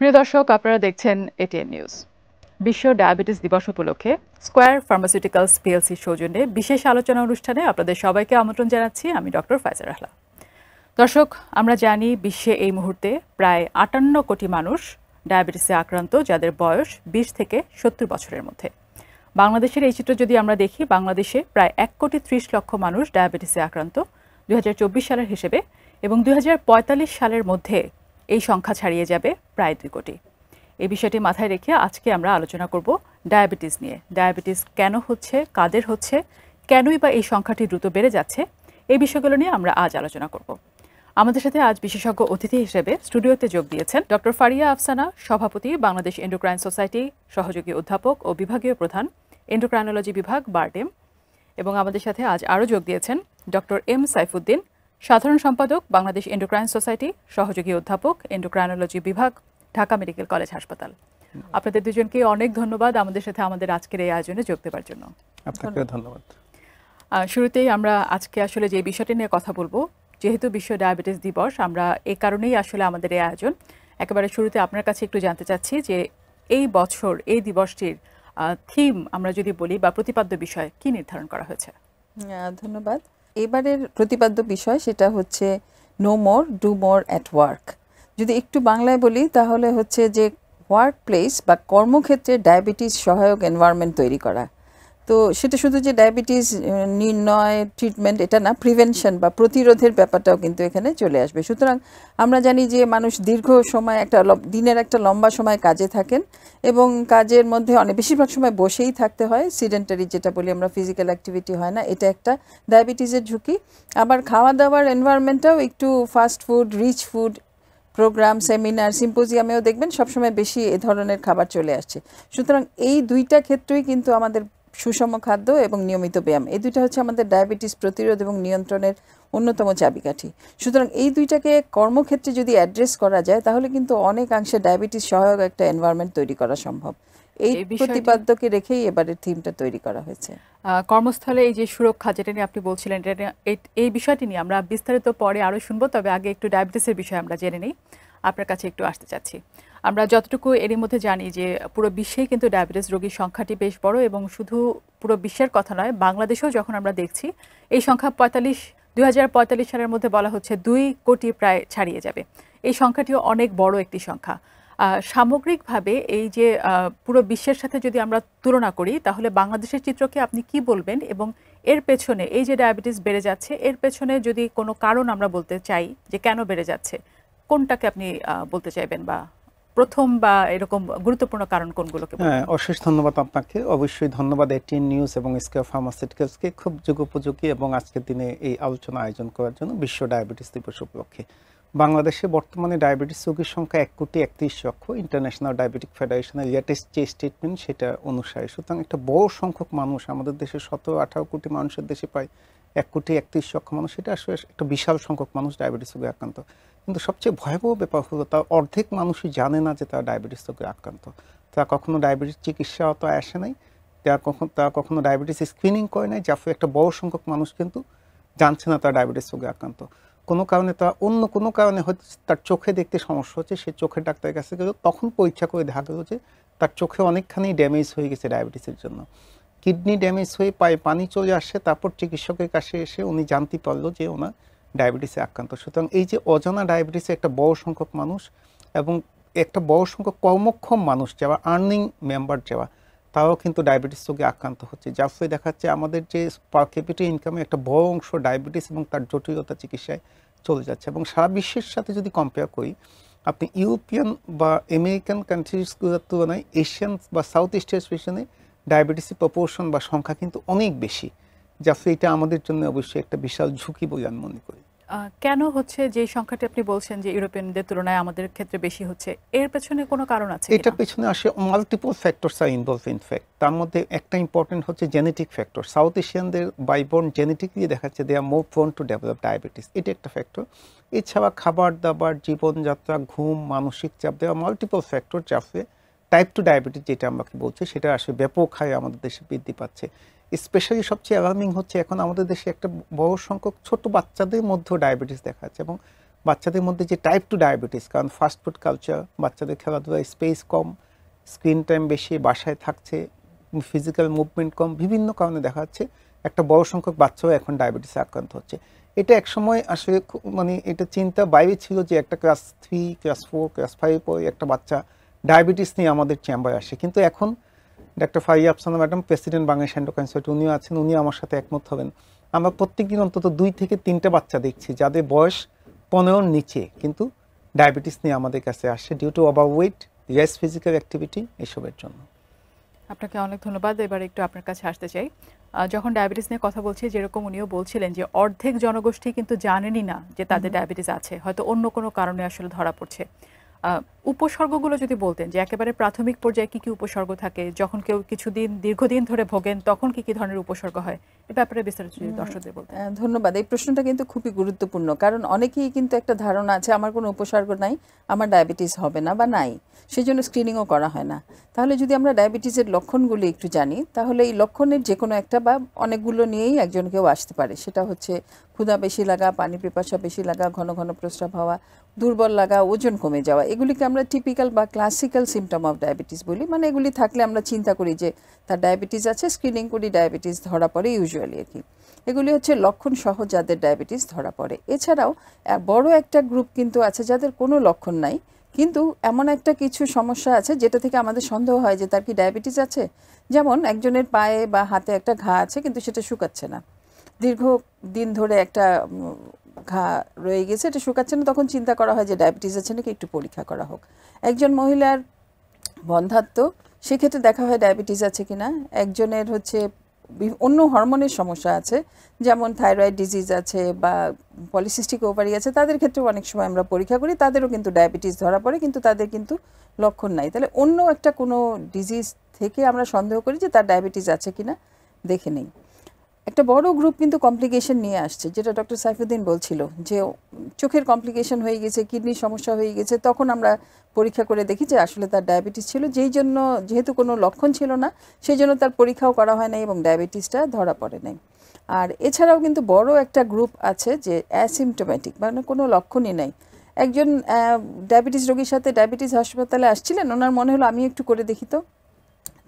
প্রিয় দর্শক, আপনারা দেখছেন এটিএন নিউজ। বিশ্ব ডায়াবেটিস দিবস উপলক্ষে স্কয়ার ফার্মাসিউটিক্যালস পিএলসি সৌজন্যে বিশেষ আলোচনা অনুষ্ঠানে আপনাদের সবাইকে আমন্ত্রণ জানাচ্ছি। আমি ডক্টর ফায়জা রাহলা। দর্শক, আমরা জানি বিশ্বে এই মুহূর্তে প্রায় 58 কোটি মানুষ ডায়াবেটিসে আক্রান্ত, যাদের বয়স 20 থেকে 70 বছরের মধ্যে। বাংলাদেশের এই চিত্র যদি আমরা দেখি, বাংলাদেশে প্রায় 1,30,00,000 মানুষ ডায়াবেটিসে আক্রান্ত 2024 সালের হিসেবে, এবং 2045 সালের মধ্যে এই সংখ্যা ছাড়িয়ে যাবে প্রায় 2 কোটি। এই বিষয়টি মাথায় রেখে আজকে আমরা আলোচনা করব ডায়াবেটিস নিয়ে। ডায়াবেটিস কেন হচ্ছে, কাদের হচ্ছে, কেনই বা এই সংখ্যাটি দ্রুত বেড়ে যাচ্ছে, এই বিষয়গুলো নিয়ে আমরা আজ আলোচনা করব। আমাদের সাথে আজ বিশেষজ্ঞ অতিথি হিসেবে স্টুডিওতে যোগ দিয়েছেন ডক্টর ফারিয়া আফসানা, সভাপতি বাংলাদেশ এন্ডোক্রাইন সোসাইটি, সহযোগী অধ্যাপক ও বিভাগীয় প্রধান, এন্ডোক্রাইনোলজি বিভাগ, বারডেম। এবং আমাদের সাথে আজ আরও যোগ দিয়েছেন ডক্টর এম সাইফুদ্দিন, সাধারণ সম্পাদক বাংলাদেশ এন্ডোক্রাইন সোসাইটি, সহযোগী অধ্যাপক, এন্ডোক্রাইনোলজি বিভাগ, ঢাকা মেডিকেল কলেজ হাসপাতাল। আপনাদের দুজনকে অনেক ধন্যবাদ আমাদের সাথে আমাদের আজকের এই আয়োজনে যোগ দেওয়ার জন্য। আপনাকে ধন্যবাদ। শুরুতেই আমরা আজকে আসলে যে বিষয়টি নিয়ে কথা বলবো, যেহেতু বিশ্ব ডায়াবেটিস দিবস, আমরা এই কারণেই আসলে আমাদের এই আয়োজন। একেবারে শুরুতে আপনার কাছে একটু জানতে চাচ্ছি যে এই বছর এই দিবসটির থিম আমরা যদি বলি বা প্রতিপাদ্য বিষয় কি নির্ধারণ করা হয়েছে? ধন্যবাদ। এবারের প্রতিপাদ্য বিষয় সেটা হচ্ছে no more do more at work. যদি একটু বাংলায় বলি তাহলে হচ্ছে যে ওয়ার্ক প্লেস বা কর্মক্ষেত্রে ডায়াবেটিস সহায়ক এনভায়রনমেন্ট তৈরি করা। তো সেটা শুধু যে ডায়াবেটিস নির্ণয়, ট্রিটমেন্ট এটা না, প্রিভেনশন বা প্রতিরোধের ব্যাপারটাও কিন্তু এখানে চলে আসবে। সুতরাং আমরা জানি যে মানুষ দীর্ঘ সময় দিনের একটা লম্বা সময় কাজে থাকেন এবং কাজের মধ্যে বেশিরভাগ সময় বসেই থাকতে হয়, সিডেন্টারি যেটা বলি আমরা, ফিজিক্যাল অ্যাক্টিভিটি হয় না, এটা একটা ডায়াবেটিসের ঝুঁকি। আবার খাওয়া দাওয়ার এনভায়রনমেন্টটাও একটু fast food, rich food, programme, seminar, সিম্পোজিয়ামেও দেখবেন সবসময় বেশি এ ধরনের খাবার চলে আসছে। সুতরাং এই দুইটা ক্ষেত্রেই কিন্তু আমাদের সুষম খাদ্য এবং নিয়মিত ব্যায়াম, এই দুইটা হচ্ছে আমাদের ডায়াবেটিস প্রতিরোধ এবং নিয়ন্ত্রণের অন্যতম চাবিকাঠি। সুতরাং এই দুইটাকে কর্মক্ষেত্রে যদি অ্যাড্রেস করা যায় তাহলে কিন্তু অনেকাংশে ডায়াবেটিস সহায়ক একটা এনভায়রনমেন্ট তৈরি করা সম্ভব। এই প্রতিপাদ্যকে রেখেই এবারের থিমটা তৈরি করা হয়েছে। কর্মস্থলে এই যে সুরক্ষা, যেটা নিয়ে আপনি বলছিলেন, এই বিষয়টি নিয়ে আমরা বিস্তারিত পরে আরও শুনবো, তবে আগে একটু ডায়াবেটিসের বিষয়ে আমরা জেনে নিই। আপনার কাছে একটু আসতে চাচ্ছি। আমরা যতটুকু এরই মধ্যে জানি যে পুরো বিশ্বেই কিন্তু ডায়াবেটিস রোগীর সংখ্যাটি বেশ বড়, এবং শুধু পুরো বিশ্বের কথা নয়, বাংলাদেশেও যখন আমরা দেখছি এই সংখ্যা 2045 সালের মধ্যে বলা হচ্ছে 2 কোটি প্রায় ছাড়িয়ে যাবে। এই সংখ্যাটিও অনেক বড় একটি সংখ্যা। সামগ্রিকভাবে এই যে পুরো বিশ্বের সাথে যদি আমরা তুলনা করি, তাহলে বাংলাদেশের চিত্রকে আপনি কি বলবেন, এবং এর পেছনে এই যে ডায়াবেটিস বেড়ে যাচ্ছে, এর পেছনে যদি কোনো কারণ আমরা বলতে চাই যে কেন বেড়ে যাচ্ছে, কোনটাকে আপনি বলতে চাইবেন, বা প্রথম বা এরকম গুরুত্বপূর্ণ কারণ কোনগুলোকে? হ্যাঁ, অশেষ ধন্যবাদ আপনাকে। অবশ্যই ধন্যবাদ এটিএন নিউজ এবং স্কয়ার ফার্মাসিউটিক্যালসকে খুব যুগোপযোগী এবং আজকের দিনে এই আলোচনা আয়োজন করার জন্য বিশ্ব ডায়াবেটিস দিবস উপলক্ষে। বাংলাদেশে বর্তমানে ডায়াবেটিস রোগীর সংখ্যা 1,31,00,000 ইন্টারন্যাশনাল ডায়াবেটিক ফেডারেশনের লেটেস্ট যে স্টেটমেন্ট সেটা অনুসারে। সুতরাং একটা বড় সংখ্যক মানুষ, আমাদের দেশে 17-18 কোটি মানুষের দেশে প্রায় 1,31,00,000 মানুষ, এটা আসলে একটা বিশাল সংখ্যক মানুষ ডায়াবেটিস রোগে আক্রান্ত। কিন্তু সবচেয়ে ভয়াবহ ব্যাপার হলো তার অর্ধেক মানুষই জানে না যে তারা ডায়াবেটিস রোগে আক্রান্ত। তারা কখনো ডায়াবেটিস চিকিৎসা অত আসে নাই, তারা কখনো ডায়াবেটিস স্ক্রিনিং করে নাই, যার ফলে একটা বড় সংখ্যক মানুষ কিন্তু জানছে না তারা ডায়াবেটিস রোগে আক্রান্ত। কোনো কারণে তারা অন্য কোনো কারণে হয়তো তার চোখে দেখতে সমস্যা হচ্ছে, সে চোখের ডাক্তারের কাছে গেল, তখন পরীক্ষা করে দেখা গেল যে তার চোখে অনেকখানি ড্যামেজ হয়ে গেছে ডায়াবেটিসের জন্য। কিডনি ড্যামেজ হয়ে পায়ে পানি চলে আসছে, তারপর চিকিৎসকের কাছে এসে উনি জানতে পারলো যে ওনার ডায়াবেটিসে আক্রান্ত। সুতরাং এই যে অজানা ডায়াবেটিসে একটা বড় সংখ্যক মানুষ এবং একটা বড় সংখ্যক কর্মক্ষম মানুষ যারা আর্নিং মেম্বার যারা, তারাও কিন্তু ডায়াবেটিস রোগে আক্রান্ত হচ্ছে, যার ফলে দেখা যাচ্ছে আমাদের যে পার ক্যাপিটা ইনকামে একটা বড় অংশ ডায়াবেটিস এবং তার জটিলতা চিকিৎসায় চলে যাচ্ছে। এবং সারা বিশ্বের সাথে যদি কম্পেয়ার করি, আপনি ইউরোপিয়ান বা আমেরিকান কান্ট্রিজগুলোর তুলনায় এশিয়ান বা সাউথ ইস্ট এশিয়ানে ডায়াবেটিসের প্রপোর্শন বা সংখ্যা কিন্তু অনেক বেশি, যার ফলে এটা আমাদের জন্য অবশ্যই একটা বিশাল ঝুঁকি বলে আমি মনে করি। কেন হচ্ছে যে সংখ্যাটি আপনি বলছেন যে ইউরোপিয়ানদের তুলনায় আমাদের ক্ষেত্রে বেশি হচ্ছে, এর পেছনে কোনো কারণ আছে? এটার পেছনে আসে multiple factors are involve in fact. তার মধ্যে একটা ইম্পর্টেন্ট হচ্ছে জেনেটিক ফ্যাক্টর। সাউথ এশিয়ানদের বাইবর্ন জেনেটিকলি দেখা যাচ্ছে they are more prone to develop diabetes, এটা একটা ফ্যাক্টর। এছাড়া খাবার দাবার, জীবনযাত্রা, ঘুম, মানসিক চাপ, দেওয়া মাল্টিপল ফ্যাক্টর, চাপে টাইপ 2 ডায়াবেটিস যেটা আমরা বলছি সেটা আসলে ব্যাপক হারে আমাদের দেশে বৃদ্ধি পাচ্ছে। স্পেশালি সবচেয়ে অ্যালার্মিং হচ্ছে এখন আমাদের দেশে একটা বড় সংখ্যক ছোট বাচ্চাদের মধ্যেও ডায়াবেটিস দেখা যাচ্ছে, এবং বাচ্চাদের মধ্যে যে টাইপ 2 ডায়াবেটিস, কারণ ফাস্টফুড কালচার, বাচ্চাদের খেলাধুলার স্পেস কম, স্ক্রিন টাইম বেশি, বাসায় থাকছে, ফিজিক্যাল মুভমেন্ট কম, বিভিন্ন কারণে দেখা যাচ্ছে একটা বড় সংখ্যক বাচ্চাও এখন ডায়াবেটিসে আক্রান্ত হচ্ছে। এটা একসময় আসলে মানে এটা চিন্তা বাইরে ছিল যে একটা ক্লাস 3, ক্লাস 4, ক্লাস 5 পরে একটা বাচ্চা ডায়াবেটিস নিয়ে আমাদের চেম্বারে আসে। কিন্তু এখন doctor Faria Afsana madam, president Bangladesh endocrine society, উনিও আছেন, উনি আমার সাথে একমত হবেন। আমরা প্রত্যেকদিন অন্তত 2 থেকে 3টে বাচ্চা দেখছি যাদের বয়স 15-র নিচে কিন্তু ডায়াবেটিস নিয়ে আমাদের কাছে আসে due to overweight, less physical activity, এসবের জন্য। আপনাকে অনেক ধন্যবাদ। এবার একটু আপনার কাছে আসতে চাই। যখন ডায়াবেটিস নিয়ে কথা বলছি, যেরকম উনিও বলছিলেন যে অর্ধেক জনগোষ্ঠী কিন্তু জানেনই না যে তাদের ডায়াবেটিস আছে, হয়তো অন্য কোনো কারণে আসলে ধরা পড়ছে। উপসর্গগুলো যদি বলতেন যে একেবারে প্রাথমিক পর্যায়ে কি কি উপসর্গ থাকে, যখন কেউ দীর্ঘদিন ধরে ভোগেন তখন কি কি ধরনের উপসর্গ হয়, এ ব্যাপারে বিস্তারিত যদি দর্শকদের বলতেন। ধন্যবাদ। এই প্রশ্নটা কিন্তু খুবই গুরুত্বপূর্ণ, কারণ অনেকেই কিন্তু একটা ধারণা আছে আমার কোনো উপসর্গ নাই, আমার ডায়াবেটিস হবে না বা নাই, সেই জন্য স্ক্রিনিংও করা হয় না। তাহলে যদি আমরা ডায়াবেটিসের লক্ষণগুলি একটু জানি, তাহলে এই লক্ষণের যে কোনো একটা বা অনেকগুলো নিয়েই একজন কেউ আসতে পারে। সেটা হচ্ছে ক্ষুধা বেশি লাগা, পানি পিপাসা বেশি লাগা, ঘন ঘন প্রস্রাব হওয়া, দুর্বল লাগা, ওজন কমে যাওয়া। এগুলিকে আমরা টিপিক্যাল বা ক্লাসিক্যাল সিমটম অফ ডায়াবেটিস বলি। মানে এগুলি থাকলে আমরা চিন্তা করি যে তার ডায়াবেটিস আছে, স্ক্রিনিং করি, ডায়াবেটিস ধরা পড়ে ইউজুয়ালি আর কি। এগুলি হচ্ছে লক্ষণ সহ যাদের ডায়াবেটিস ধরা পড়ে। এছাড়াও বড় একটা গ্রুপ কিন্তু আছে যাদের কোনো লক্ষণ নাই, কিন্তু এমন একটা কিছু সমস্যা আছে যেটা থেকে আমাদের সন্দেহ হয় যে তার কি ডায়াবেটিস আছে। যেমন একজনের পায়ে বা হাতে একটা ঘা আছে কিন্তু সেটা শুকাচ্ছে না, দীর্ঘদিন ধরে একটা ঘা রয়ে গেছে, এটা শুকাচ্ছে না, তখন চিন্তা করা হয় যে ডায়াবেটিস আছে নাকি, একটু পরীক্ষা করা হোক। একজন মহিলার বন্ধ্যাত্ব, সেক্ষেত্রে দেখা হয় ডায়াবেটিস আছে কিনা। একজনের হচ্ছে অন্য হরমোনের সমস্যা আছে, যেমন থাইরয়েড ডিজিজ আছে বা পলিসিস্টিক ওভারি আছে, তাদের ক্ষেত্রেও অনেক সময় আমরা পরীক্ষা করি, তাদেরও কিন্তু ডায়াবেটিস ধরা পড়ে, কিন্তু তাদের কিন্তু লক্ষণ নাই। তাহলে অন্য একটা কোনো ডিজিজ থেকে আমরা সন্দেহ করি যে তার ডায়াবেটিস আছে কিনা দেখে নিই। একটা বড় গ্রুপ কিন্তু কমপ্লিকেশন নিয়ে আসছে, যেটা ডক্টর সাইফুদ্দিন বলছিল যে চোখের কমপ্লিকেশন হয়ে গেছে, কিডনির সমস্যা হয়ে গেছে, তখন আমরা পরীক্ষা করে দেখি যে আসলে তার ডায়াবেটিস ছিল, যেহেতু কোনো লক্ষণ ছিল না সেই জন্য তার পরীক্ষাও করা হয় নাই এবং ডায়াবেটিসটা ধরা পড়ে নাই। আর এছাড়াও কিন্তু বড় একটা গ্রুপ আছে যে অ্যাসিমটোম্যাটিক, মানে কোনো লক্ষণই নাই। একজন ডায়াবেটিস রোগীর সাথে ডায়াবেটিস হাসপাতালে আসছিলেন, ওনার মনে হলো আমি একটু করে দেখি তো,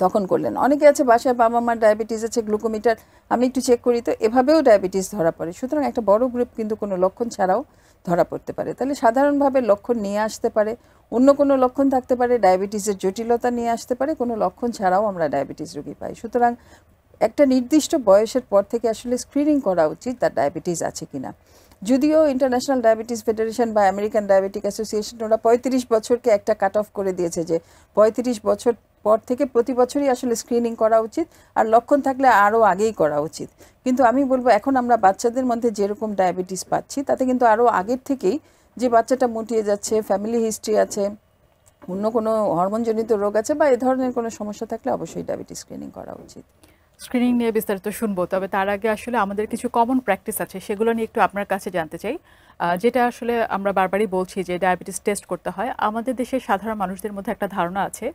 তখন করলেন। অনেকে আছে বাসায় বাবা মার ডায়াবেটিস আছে, গ্লুকোমিটার আমি একটু চেক করি তো, এভাবেও ডায়াবেটিস ধরা পড়ে। সুতরাং একটা বড় গ্রুপ কিন্তু কোনো লক্ষণ ছাড়াও ধরা পড়তে পারে। তাহলে সাধারণভাবে লক্ষণ নিয়ে আসতে পারে, অন্য কোনো লক্ষণ থাকতে পারে, ডায়াবেটিসের জটিলতা নিয়ে আসতে পারে, কোনো লক্ষণ ছাড়াও আমরা ডায়াবেটিস রোগী পাই। সুতরাং একটা নির্দিষ্ট বয়সের পর থেকে আসলে স্ক্রিনিং করা উচিত তার ডায়াবেটিস আছে কিনা। যদিও ইন্টারন্যাশনাল ডায়াবেটিস ফেডারেশন বা আমেরিকান ডায়াবেটিক অ্যাসোসিয়েশন ওরা 35 বছরকে একটা কাট অফ করে দিয়েছে যে 35 বছর পর থেকে প্রতি বছরই আসলে স্ক্রিনিং করা উচিত, আর লক্ষণ থাকলে আরও আগেই করা উচিত। কিন্তু আমি বলবো এখন আমরা বাচ্চাদের মধ্যে যেরকম ডায়াবেটিস পাচ্ছি, তাতে কিন্তু আরও আগের থেকেই যে বাচ্চাটা মুটিয়ে যাচ্ছে, ফ্যামিলি হিস্ট্রি আছে, অন্য কোনো হরমোনজনিত রোগ আছে বা এ ধরনের কোনো সমস্যা থাকলে অবশ্যই ডায়াবেটিস স্ক্রিনিং করা উচিত। স্ক্রিনিং নিয়ে বিস্তারিত শুনবো, তবে তার আগে আসলে আমাদের কিছু কমন প্র্যাকটিস আছে, সেগুলো নিয়ে একটু আপনার কাছে জানতে চাই। যেটা আসলে আমরা বারবারই বলছি যে ডায়াবেটিস টেস্ট করতে হয়। আমাদের দেশের সাধারণ মানুষদের মধ্যে একটা ধারণা আছে,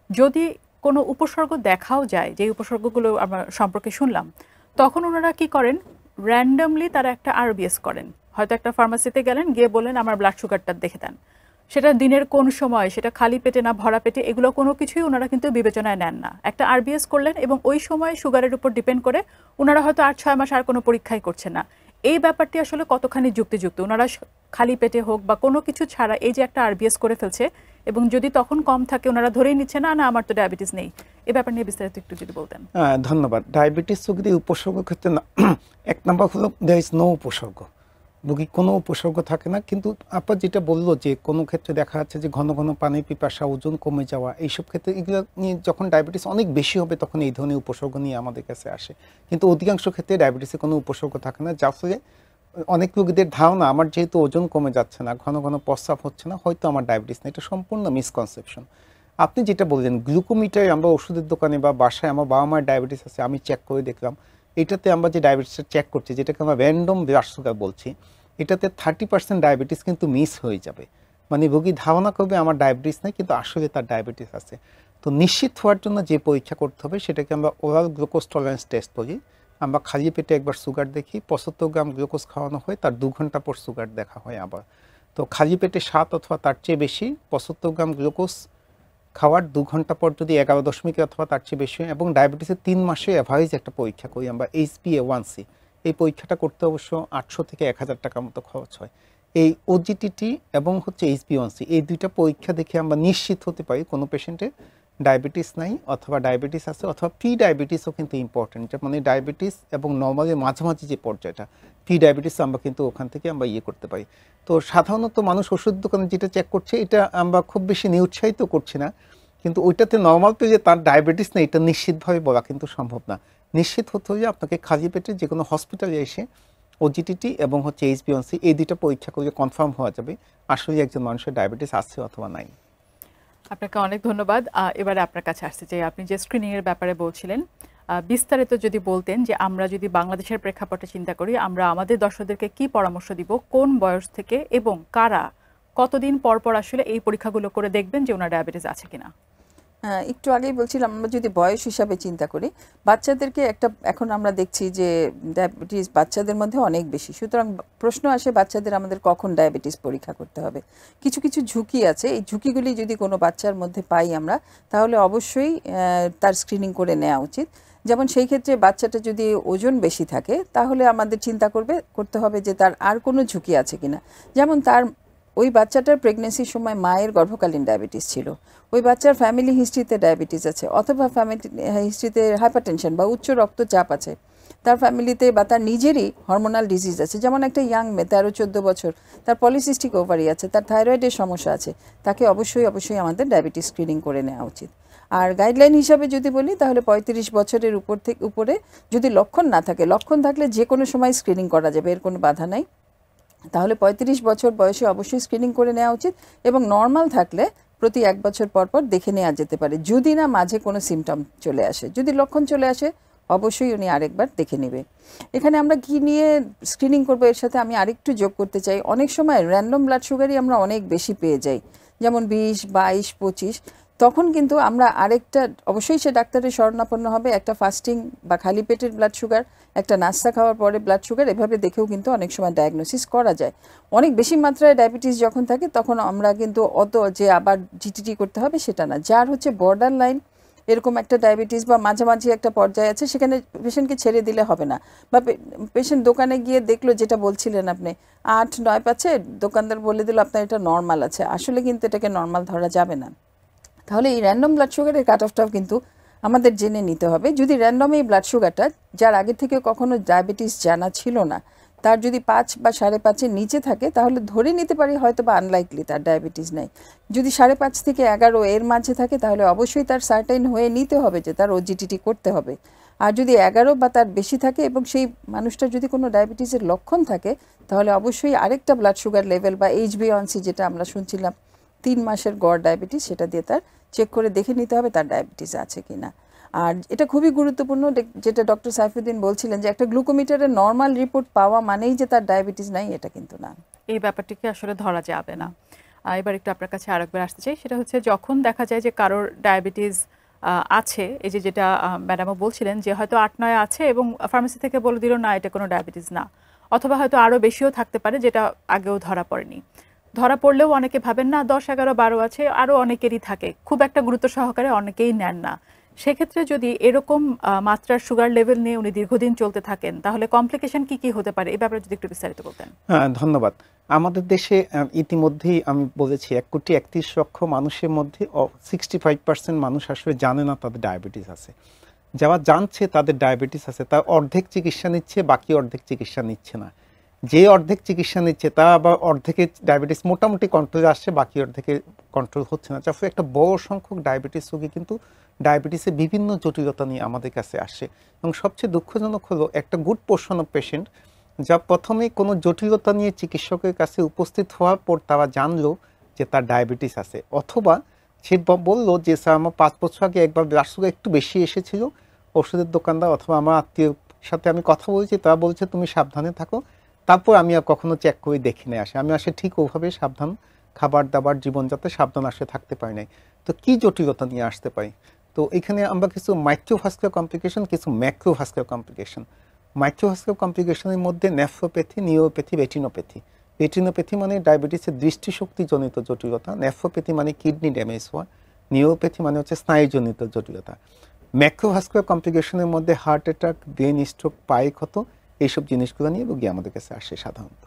যদি কোনো উপসর্গ দেখাও যায়, যে উপসর্গগুলো আমরা সম্পর্কে শুনলাম, তখন ওনারা কি করেন, র্যান্ডমলি তারা একটা আরবিএস করেন। হয়তো একটা ফার্মাসিতে গেলেন, গিয়ে বললেন আমার ব্লাড সুগারটা দেখে দেন। সেটা দিনের কোন সময়, সেটা খালি পেটে না ভরা পেটে, এগুলো কোনো কিছুই ওনারা কিন্তু বিবেচনায় নেন না। একটা আরবিএস করলেন এবং ওই সময় সুগারের উপর ডিপেন্ড করে ওনারা হয়তো 8-6 মাস আর কোনো পরীক্ষাই করছে না। এই ব্যাপারটি আসলে কতখানি যুক্তিযুক্ত? ওনারা খালি পেটে হোক বা কোনো কিছু ছাড়া এই যে একটা আরবিএস করে ফেলছে, এবং যদি তখন কম থাকে ওনারা ধরেই নিচ্ছে না না আমার তো ডায়াবেটিস নেই। এই ব্যাপার নিয়ে বিস্তারিত একটু যদি বলতেন। ধন্যবাদ। ডায়াবেটিস রোগীদের উপসর্গ ক্ষেত্রে এক নম্বর হলো দেয়ার ইজ নো উপসর্গ, রোগী কোনো উপসর্গ থাকে না। কিন্তু আপনার যেটা বললো যে কোনো ক্ষেত্রে দেখা যাচ্ছে যে ঘন ঘন পানি পিপাসা, ওজন কমে যাওয়া, এইসব ক্ষেত্রে এগুলো নিয়ে যখন ডায়াবেটিস অনেক বেশি হবে তখন এই ধরনের উপসর্গ নিয়ে আমাদের কাছে আসে। কিন্তু অধিকাংশ ক্ষেত্রে ডায়াবেটিসে কোনো উপসর্গ থাকে না, যার ফলে অনেক রোগীদের ধারণা আমার যেহেতু ওজন কমে যাচ্ছে না, ঘন ঘন প্রস্রাব হচ্ছে না, হয়তো আমার ডায়াবেটিস না। এটা সম্পূর্ণ মিসকনসেপশন। আপনি যেটা বললেন গ্লুকোমিটার, আমরা ওষুধের দোকানে বা বাসায় আমার বাবা মায়ের ডায়াবেটিস আছে আমি চেক করে দেখলাম, এটাতে আমরা যে ডায়াবেটিসটা চেক করছি, যেটাকে আমরা র্যান্ডম ব্লাড সুগার বলছি, এটাতে 30% ডায়াবেটিস কিন্তু মিস হয়ে যাবে। মানে রোগী ধারণা করবে আমার ডায়াবেটিস নেই, কিন্তু আসলে তার ডায়াবেটিস আছে। তো নিশ্চিত হওয়ার জন্য যে পরীক্ষা করতে হবে সেটাকে আমরা ওরাল গ্লুকোজ টলারেন্স টেস্ট বলি। আমরা খালি পেটে একবার সুগার দেখি, 75 গ্রাম গ্লুকোজ খাওয়ানো হয়, তার 2 ঘন্টা পর সুগার দেখা হয় আবার। তো খালি পেটে 7 অথবা তার চেয়ে বেশি 75 গ্রাম গ্লুকোজ খাওয়ার 2 ঘন্টা পর যদি 11 অথবা তার চেয়ে বেশি, এবং ডায়াবেটিসের 3 মাসে অ্যাভারেজ একটা পরীক্ষা করি আমরা HbA1c, এই পরীক্ষাটা করতে অবশ্য 800 থেকে 1000 টাকার মতো খরচ হয়। এই ওজিটিটি এবং হচ্ছে HbA1c, এই দুইটা পরীক্ষা দেখে আমরা নিশ্চিত হতে পারি কোনো পেশেন্টের ডায়াবেটিস নাই অথবা ডায়াবেটিস আছে, অথবা প্রি ডায়াবেটিসও কিন্তু ইম্পর্টেন্ট, যে মানে ডায়াবেটিস এবং নর্মালের মাঝামাঝি যে পর্যায়টা প্রি ডায়াবেটিস আমরা কিন্তু ওখান থেকে আমরা করতে পারি। তো সাধারণত মানুষ ওষুধ দোকানে যেটা চেক করছে এটা আমরা খুব বেশি নিরুৎসাহিত করছি না, কিন্তু ওইটাতে নর্মাল পেয়ে যে তার ডায়াবেটিস নেই এটা নিশ্চিতভাবে বলা কিন্তু সম্ভব না। নিশ্চিত হতে হলে আপনাকে খালি পেটে যে কোনো হসপিটালে এসে ওজিটিটি এবং হচ্ছে HbA1c এই দুইটা পরীক্ষা করে কনফার্ম হওয়া যাবে আসলে একজন মানুষের ডায়াবেটিস আছে অথবা নাই। আপনাকে অনেক ধন্যবাদ। এবারে আপনার কাছে আসছে যে আপনি যে স্ক্রিনিংয়ের ব্যাপারে বলছিলেন, বিস্তারিত যদি বলতেন যে আমরা যদি বাংলাদেশের প্রেক্ষাপটে চিন্তা করি, আমরা আমাদের দর্শকদেরকে কি পরামর্শ দিব, কোন বয়স থেকে এবং কারা কতদিন পর পর আসলে এই পরীক্ষাগুলো করে দেখবেন যে ওনার ডায়াবেটিস আছে কিনা? একটু আগেই বলছিলাম, আমরা যদি বয়স হিসাবে চিন্তা করি, বাচ্চাদেরকে এখন আমরা দেখছি যে ডায়াবেটিস বাচ্চাদের মধ্যে অনেক বেশি, সুতরাং প্রশ্ন আসে বাচ্চাদের আমাদের কখন ডায়াবেটিস পরীক্ষা করতে হবে। কিছু কিছু ঝুঁকি আছে, এই ঝুঁকিগুলি যদি কোনো বাচ্চার মধ্যে পাই আমরা, তাহলে অবশ্যই তার স্ক্রিনিং করে নেওয়া উচিত। যেমন সেই ক্ষেত্রে বাচ্চাটা যদি ওজন বেশি থাকে তাহলে আমাদের চিন্তা করতে হবে যে তার আর কোনো ঝুঁকি আছে কিনা। যেমন ওই বাচ্চাটার প্রেগনেন্সির সময় মায়ের গর্ভকালীন ডায়াবেটিস ছিল, ওই বাচ্চার ফ্যামিলি হিস্ট্রিতে ডায়াবেটিস আছে, অথবা ফ্যামিলি হিস্ট্রিতে হাইপারটেনশন বা উচ্চ রক্তচাপ আছে, তার ফ্যামিলিতে বা তার নিজেরই হরমোনাল ডিজিজ আছে, যেমন একটা ইয়াং মেয়ে 13-14 বছর, তার পলিসিস্টিক ওভারি আছে, তার থাইরয়েডের সমস্যা আছে, তাকে অবশ্যই আমাদের ডায়াবেটিস স্ক্রিনিং করে নেওয়া উচিত। আর গাইডলাইন হিসাবে যদি বলি তাহলে 35 বছরের উপরে যদি লক্ষণ না থাকে, লক্ষণ থাকলে যে কোনো সময় স্ক্রিনিং করা যাবে, এর কোনো বাধা নাই, তাহলে 35 বছর বয়সে অবশ্যই স্ক্রিনিং করে নেওয়া উচিত। এবং নর্মাল থাকলে প্রতি 1 বছর পর পর দেখে নেওয়া যেতে পারে, যদি না মাঝে কোনো সিমটম চলে আসে। যদি লক্ষণ চলে আসে অবশ্যই উনি আরেকবার দেখে নেবে। এখানে আমরা কি নিয়ে স্ক্রিনিং করবো, এর সাথে আমি আরেকটু যোগ করতে চাই, অনেক সময় র্যান্ডম ব্লাড সুগারই আমরা অনেক বেশি পেয়ে যাই, যেমন 20, 22, 25, তখন কিন্তু আমরা আরেকটা অবশ্যই সে ডাক্তারের শরণাপন্ন হবে, একটা ফাস্টিং বা খালি পেটের ব্লাড সুগার, একটা নাস্তা খাওয়ার পরে ব্লাড সুগার, এভাবে দেখেও কিন্তু অনেক সময় ডায়াগনোসিস করা যায়। অনেক বেশি মাত্রায় ডায়াবেটিস যখন থাকে তখন আমরা কিন্তু অত যে আবার জিটিটি করতে হবে সেটা না। যার হচ্ছে বর্ডার লাইন এরকম একটা ডায়াবেটিস বা মাঝামাঝি একটা পর্যায়ে আছে, সেখানে পেশেন্টকে ছেড়ে দিলে হবে না। বা পেশেন্ট দোকানে গিয়ে দেখলো, যেটা বলছিলেন আপনি 8-9 পাচ্ছে, দোকানদার বলে দিল আপনার এটা নর্মাল আছে, আসলে কিন্তু এটাকে নর্মাল ধরা যাবে না। তাহলে এই র্যান্ডম ব্লাড সুগারের কাট অফটাও কিন্তু আমাদের জেনে নিতে হবে। যদি র্যান্ডম এই ব্লাড সুগারটা যার আগে থেকে কখনো ডায়াবেটিস জানা ছিল না, তার যদি 5 বা 5.5-এর নিচে থাকে, তাহলে ধরে নিতে পারি হয়তো বা আনলাইকলি তার ডায়াবেটিস নেই। যদি 5.5 থেকে 11 এর মাঝে থাকে, তাহলে অবশ্যই তার সার্টেন হয়ে নিতে হবে যে তার ওজিটিটি করতে হবে। আর যদি 11 বা তার বেশি থাকে এবং সেই মানুষটার যদি কোনো ডায়াবেটিসের লক্ষণ থাকে, তাহলে অবশ্যই আরেকটা ব্লাড সুগার লেভেল বা HbA1c, যেটা আমরা শুনছিলাম 3 মাসের গড় ডায়াবেটিস, সেটা দিয়ে তার চেক করে দেখে নিতে হবে তার ডায়াবেটিস আছে কিনা। আর এটা খুবই গুরুত্বপূর্ণ, যেটা ডক্টর সাইফুদ্দিন বলছিলেন, যে একটা গ্লুকোমিটারের নর্মাল রিপোর্ট পাওয়া মানেই যে তার ডায়াবেটিস নাই, এটা কিন্তু না। এই ব্যাপারটিকে আসলে ধরা যাবে না। এবার একটু আপনার কাছে আরেকবার আসতে চাই, সেটা হচ্ছে যখন দেখা যায় যে কারোর ডায়াবেটিস আছে, এই যেটা ম্যাডামও বলছিলেন যে হয়তো 8-9 আছে এবং ফার্মেসি থেকে বলে দিল না এটা কোনো ডায়াবেটিস না, অথবা হয়তো আরও বেশিও থাকতে পারে যেটা আগেও ধরা পড়েনি, ধরা পড়লেও অনেকে ভাবেন না 10, 11, 12 আছে, আরও অনেকেরই থাকে, খুব একটা গুরুত্ব সহকারে অনেকেই নেন না। সেক্ষেত্রে যদি এরকম মাত্রার সুগার লেভেল নিয়ে উনি দীর্ঘদিন চলতে থাকেন, তাহলে কমপ্লিকেশন কি হতে পারে, এই ব্যাপারে যদি একটু বিস্তারিত বলতেন। হ্যাঁ, ধন্যবাদ। আমাদের দেশে ইতিমধ্যেই আমি বলেছি 1,31,00,000 মানুষের মধ্যে 65% মানুষ আসলে জানে না তাদের ডায়াবেটিস আছে। যারা জানছে তাদের ডায়াবেটিস আছে, তার অর্ধেক চিকিৎসা নিচ্ছে, বাকি অর্ধেক চিকিৎসা নিচ্ছে না। যে অর্ধেক চিকিৎসা নিচ্ছে তা আবার অর্ধেকের ডায়াবেটিস মোটামুটি কন্ট্রোলে আসছে, বাকি অর্ধেকের কন্ট্রোল হচ্ছে না। তারপরে একটা বড় সংখ্যক ডায়াবেটিস রোগী কিন্তু ডায়াবেটিসের বিভিন্ন জটিলতা নিয়ে আমাদের কাছে আসে, এবং সবচেয়ে দুঃখজনক হলো একটা গুড পোর্শন অফ পেশেন্ট যা প্রথমে কোনো জটিলতা নিয়ে চিকিৎসকের কাছে উপস্থিত হওয়ার পর তারা জানলো যে তার ডায়াবেটিস আছে, অথবা সে বললো যে স্যার আমার 5 বছর আগে একবার ব্লাড সুগার একটু বেশি এসেছিল, ওষুধের দোকানদার অথবা আমার আত্মীয়র সাথে আমি কথা বলছি, তারা বলছে তুমি সাবধানে থাকো, তারপর আমি আর কখনো চেক করে দেখি না আসে। আমি আসে ঠিক ওভাবে সাবধান খাবার দাবার জীবনযাত্রা সাবধান আসে থাকতে পারি নাই। তো কি জটিলতা নিয়ে আসতে পারি? তো এখানে আমরা কিছু মাইক্রোভাস্কুলার কমপ্লিকেশন, কিছু ম্যাক্রোভাস্কুলার কমপ্লিকেশন। মাইক্রোভাস্কুলার কমপ্লিকেশনের মধ্যে নেফ্রোপ্যাথি, নিউরোপ্যাথি, রেটিনোপ্যাথি, রেটিনোপ্যাথি মানে ডায়াবেটিসের দৃষ্টিশক্তিজনিত জটিলতা, নেফ্রোপ্যাথি মানে কিডনি ড্যামেজ হওয়া, নিউরোপ্যাথি মানে হচ্ছে স্নায়ুজনিত জটিলতা। ম্যাক্রোভাস্কুলার কমপ্লিকেশনের মধ্যে হার্ট অ্যাটাক, ব্রেন স্ট্রোক, পায়ে ক্ষত, এইসব জিনিসগুলো নিয়ে রোগী আমাদের কাছে আসে সাধারণত।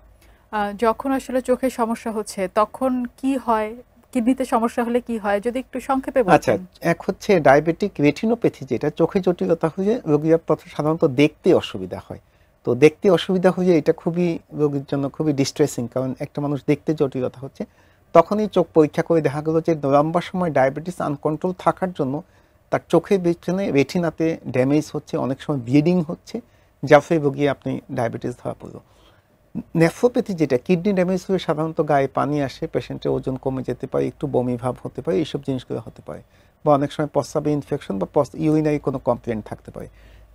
যখন আসলে চোখের সমস্যা হচ্ছে তখন কি হয়, কিডনিতে সমস্যা হলে কি হয়, যদি একটু সংক্ষেপে আচ্ছা, বলতেন। এক হচ্ছে ডায়াবেটিক রেটিনোপ্যাথি, যেটা চোখে জটিলতা হয়ে রোগীর সাধারণত দেখতে অসুবিধা হয়। তো দেখতে অসুবিধা হয়ে এটা খুবই রোগীর জন্য খুবই ডিস্ট্রেসিং, কারণ একটা মানুষ দেখতে জটিলতা হচ্ছে, তখনই চোখ পরীক্ষা করে দেখা গেল যে লম্বা সময় ডায়াবেটিস আনকন্ট্রোল থাকার জন্য তার চোখের পেছনে রেটিনাতে ড্যামেজ হচ্ছে, অনেক সময় ব্লিডিং হচ্ছে, যার ফলে রোগী আপনি ডায়াবেটিস ধরা পড়লো। নেফ্রোপ্যাথি যেটা কিডনি ড্যামেজ হয়ে সাধারণত গায়ে পানি আসে, পেশেন্টের ওজন কমে যেতে পারে, একটু বমি ভাব হতে পারে, এইসব জিনিসগুলো হতে পারে, বা অনেক সময় প্রস্রাবে ইনফেকশন বা ইউরিনারি কোনো কমপ্লেন থাকতে পারে।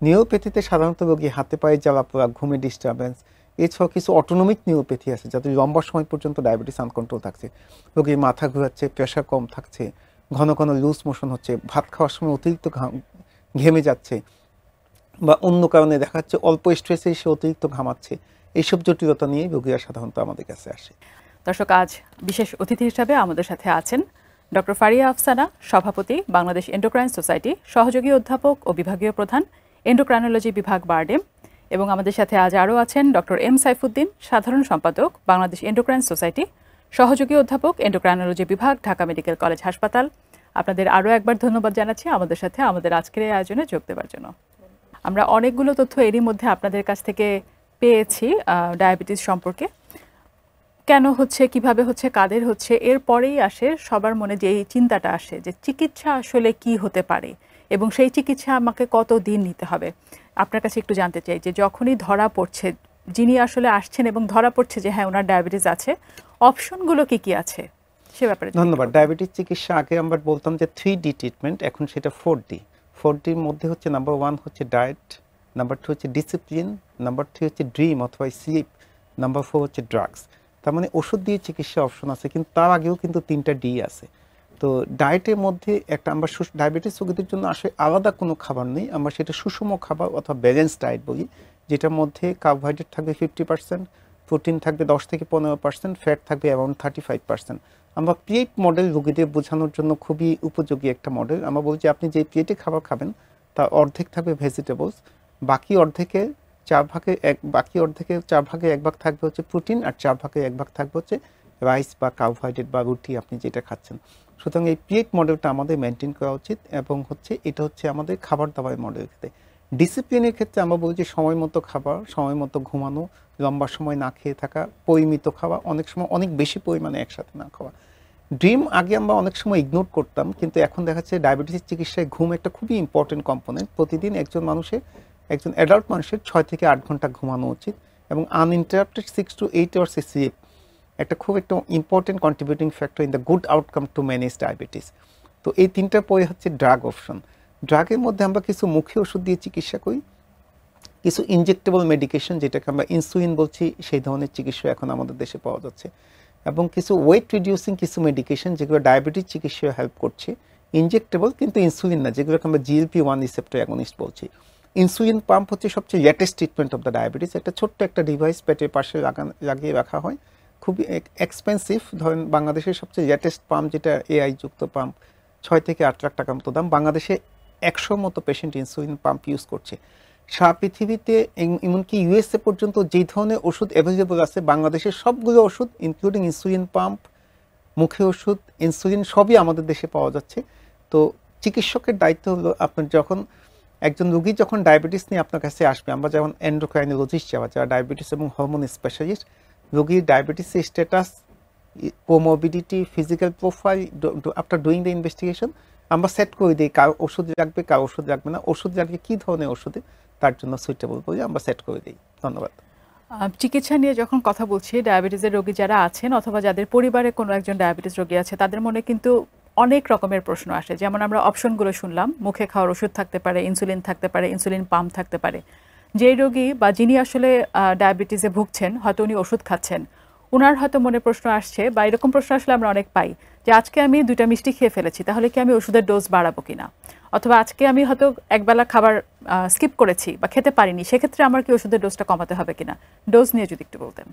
নিউরোপ্যাথিতে সাধারণত রোগী হাতে পায়ে জ্বালা পোড়া, ঘুমে ডিস্টারবেন্স, এছাড়াও কিছু অটোনমিক নিউরোপ্যাথি আছে যাতে লম্বা সময় পর্যন্ত ডায়াবেটিস আনকন্ট্রোল থাকছে, রোগীর মাথা ঘোরাচ্ছে, প্রেশার কম থাকছে, ঘন ঘন লুজ মোশন হচ্ছে, ভাত খাওয়ার সময় অতিরিক্ত ঘেমে যাচ্ছে, বা অন্য কারণে দেখা যাচ্ছে অল্প স্ট্রেসে সে অতিরিক্ত ঘামাচ্ছে। এইসব জটিলতা নিয়ে রোগীরা সাধারণত আমাদের কাছে আসে। দর্শক, আজ বিশেষ অতিথি হিসাবে আমাদের সাথে আছেন ডক্টর ফারিয়া আফসানা, সভাপতি বাংলাদেশ এন্ডোক্রাইন সোসাইটি, সহযোগী অধ্যাপক ও বিভাগীয় প্রধান, এন্ডোক্রাইনোলজি বিভাগ, বারডেম। এবং আমাদের সাথে আজ আরও আছেন ডক্টর এম সাইফুদ্দিন, সাধারণ সম্পাদক বাংলাদেশ এন্ডোক্রাইন সোসাইটি, সহযোগী অধ্যাপক, এন্ডোক্রাইনোলজি বিভাগ, ঢাকা মেডিকেল কলেজ হাসপাতাল। আপনাদের আরও একবার ধন্যবাদ জানাচ্ছি আমাদের সাথে আমাদের আজকের এই আয়োজনে যোগ দেওয়ার জন্য। আমরা অনেকগুলো তথ্য এরই মধ্যে আপনাদের কাছ থেকে পেয়েছি ডায়াবেটিস সম্পর্কে, কেন হচ্ছে, কিভাবে হচ্ছে, কাদের হচ্ছে। এরপরেই আসে সবার মনে যে এই চিন্তাটা আসে যে চিকিৎসা আসলে কি হতে পারে এবং সেই চিকিৎসা আমাকে কত দিন নিতে হবে। আপনার কাছে একটু জানতে চাই যে যখনই ধরা পড়ছে, যিনি আসলে আসছেন এবং ধরা পড়ছে যে হ্যাঁ ওনার ডায়াবেটিস আছে, অপশনগুলো কি কি আছে সে ব্যাপারে। ধন্যবাদ। ডায়াবেটিস চিকিৎসা আগে আমরা বলতাম যে 3D ট্রিটমেন্ট, এখন সেটা 4D। 4Dর মধ্যে হচ্ছে নাম্বার 1 হচ্ছে ডায়েট, নাম্বার 2 হচ্ছে ডিসিপ্লিন, নাম্বার 3 হচ্ছে ড্রিম অথবা স্লিপ, নাম্বার 4 হচ্ছে ড্রাগস। তার মানে ওষুধ দিয়ে চিকিৎসা অপশন আছে, কিন্তু তার আগেও কিন্তু 3টা ডি আছে। তো ডায়েটের মধ্যে একটা আমরা ডায়াবেটিস রোগীদের জন্য আসলে আলাদা কোনো খাবার নেই, আমরা সেটা সুষম খাবার অথবা ব্যালেন্স ডায়েট বলি, যেটার মধ্যে কার্বোহাইড্রেট থাকবে 50%, প্রোটিন থাকবে 10 থেকে 15%, ফ্যাট থাকবে অ্যারাউন্ড 35%। আমরা প্লেট মডেল রোগীদের বোঝানোর জন্য খুবই উপযোগী একটা মডেল। আমরা বলছি আপনি যে প্লেটে খাবার খাবেন তার অর্ধেক থাকবে ভেজিটেবলস, বাকি অর্ধেকে 4 ভাগে 1 ভাগ থাকবে হচ্ছে প্রোটিন, আর 4 ভাগে 1 ভাগ থাকবে হচ্ছে রাইস বা কার্বোহাইড্রেট বা রুটি আপনি যেটা খাচ্ছেন। সুতরাং এই প্লেট মডেলটা আমাদের মেনটেন করা উচিত, এবং হচ্ছে এটা হচ্ছে আমাদের খাবার দাবার মডেল। ক্ষেত্রে ডিসিপ্লিনের ক্ষেত্রে আমরা বলছি সময় মতো খাবার, সময় মতো ঘুমানো, লম্বা সময় না খেয়ে থাকা, পরিমিত খাওয়া, অনেক সময় অনেক বেশি পরিমাণে একসাথে না খাওয়া। ড্রিম আগে আমরা অনেক সময় ইগনোর করতাম, কিন্তু এখন দেখা যাচ্ছে ডায়াবেটিসের চিকিৎসায় ঘুম একটা খুবই ইম্পর্টেন্ট কম্পোনেন্ট। প্রতিদিন একজন অ্যাডাল্ট মানুষের 6 থেকে 8 ঘন্টা ঘুমানো উচিত, এবং আনইন্টারাপ্টেড 6 to 8 আওয়ার্স স্লিপ একটা important contributing factor in the good outcome to manage diabetes. তো এই 3টা পরে হচ্ছে ড্রাগ অপশন। ড্রাগের মধ্যে আমরা কিছু মুখে ওষুধ দিয়ে চিকিৎসা করি, কিছু ইনজেক্টেবল মেডিকেশন যেটাকে আমরা ইনসুলিন বলছি, সেই ধরনের চিকিৎসা এখন আমাদের দেশে পাওয়া যাচ্ছে, এবং কিছু ওয়েট রিডিউসিং কিছু মেডিকেশন যেগুলো ডায়াবেটিস চিকিৎসায় হেল্প করছে, ইনজেক্টেবল কিন্তু ইনসুলিন না, যেগুলোকে আমরা GLP-1 রিসেপ্টর অ্যাগনিস্ট বলছি। ইনসুলিন পাম্প হচ্ছে সবচেয়ে latest treatment of the diabetes. একটা ছোট্ট একটা ডিভাইস পেটের পাশে লাগিয়ে রাখা হয়, খুবই এক্সপেন্সিভ। ধরেন বাংলাদেশের সবচেয়ে লেটেস্ট পাম্প যেটা AI যুক্ত পাম্প, 6 থেকে 8 লাখ টাকার মতো দাম। বাংলাদেশে 100 মতো পেশেন্ট ইনসুলিন পাম্প ইউজ করছে। সারা পৃথিবীতে এমনকি USA পর্যন্ত যেই ধরনের ওষুধ অ্যাভেলেবল আছে, বাংলাদেশের সবগুলো ওষুধ ইনক্লুডিং ইনসুলিন পাম্প, মুখে ওষুধ, ইনসুলিন সবই আমাদের দেশে পাওয়া যাচ্ছে। তো চিকিৎসকের দায়িত্ব হলো আপনার একজন রোগী যখন ডায়াবেটিস নিয়ে আপনার কাছে আসবে, আমরা যেমন এন্ডোক্রাইনোলজিস্ট যারা ডায়াবেটিস এবং হরমোন স্পেশালিস্ট, রোগীর ডায়াবেটিসের status, comorbidity, physical profile, after doing the investigation আমরা সেট করে দিই কার ওষুধ রাখবে, কার ওষুধ রাখবে না, ওষুধ রাখবে কী ধরনের ওষুধে তার জন্য সুইটেবল বলে আমরা সেট করে দিই। ধন্যবাদ। চিকিৎসা নিয়ে যখন কথা বলছি, ডায়াবেটিসের রোগী যারা আছেন অথবা যাদের পরিবারে কোনো একজন ডায়াবেটিস রোগী আছে, তাদের মনে কিন্তু অনেক রকমের প্রশ্ন আসে। যেমন আমরা অপশনগুলো শুনলাম, মুখে খাওয়ার ওষুধ থাকতে পারে, ইনসুলিন থাকতে পারে, ইনসুলিন পাম্প থাকতে পারে। যেই রোগী বা যিনি আসলে ডায়াবেটিসে ভুগছেন, হয়তো উনি ওষুধ খাচ্ছেন, ওনার হয়তো মনে প্রশ্ন আসছে, বা এরকম প্রশ্ন আসলে আমরা অনেক পাই যে আজকে আমি 2টা মিষ্টি খেয়ে ফেলেছি, তাহলে কি আমি ওষুধের ডোজ বাড়াবো কিনা, অথবা আজকে আমি হয়তো একবেলা খাবার স্কিপ করেছি বা খেতে পারিনি, সেক্ষেত্রে আমার কি ওষুধের ডোজটা কমাতে হবে কিনা। ডোজ নিয়ে যদি একটু বলতেন।